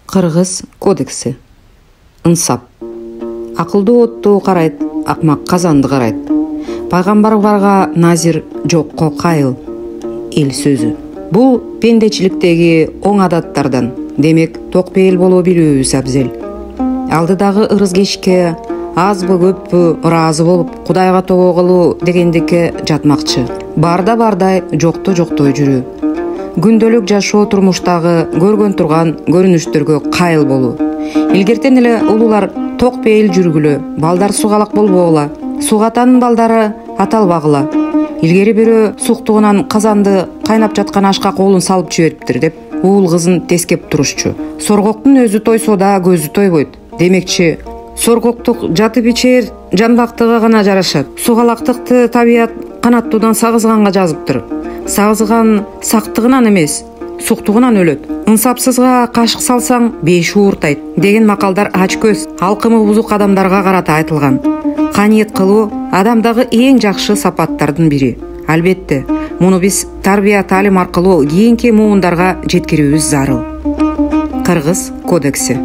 Кыргыз кодекси. Ынсап. Акылдуу отту карайт, акмак казанды карайт. Пайгамбарларга назир, жокко кайыл. Эл сөзү. Бул пендечиликтеги оң адаттардан. Демек, токпейил боло билүүбүз абзел. Алдыдагы ырыс кечке азбы көппү ыраазы болуп, Кудайга тобо кылуу дегендикке жатмакчы. Бардай жоктой жүрүү. Күндөлүк жашоо турмуштагы көргөн турган көрүнүштөргө кайыл болуу. Илгертен эле улуулар ток пейил жүргүлө, балдар сугалак болбогула, сугатанын балдары аталбагыла. Илгери бирөө суктугунан казанды кайнап жаткан ашка колун салып жибериптир деп уул кызын тескеп турушчу. Соргоктун өзү тойсо да көзү тойбойт. Демекчи, соргоктук жатып ичер жанбактыга гана жарашат. Сугалактыкты табият канаттуудан сагызганга жазыптыр. Сагызган сактыгынан эмес, суктугунан өлөт. Ынсапсызга кашык салсаң 5 ууртайт деген макалдар ачкөз, алкымы бузук адамдарга карата айтылган. Каниет кылуу адамдагы эң жакшы сапаттардын бири. Албетте, муну биз тарбия таалим аркылуу кийинки муундарга жеткирүүбүз зарыл. Кыргыз кодекси.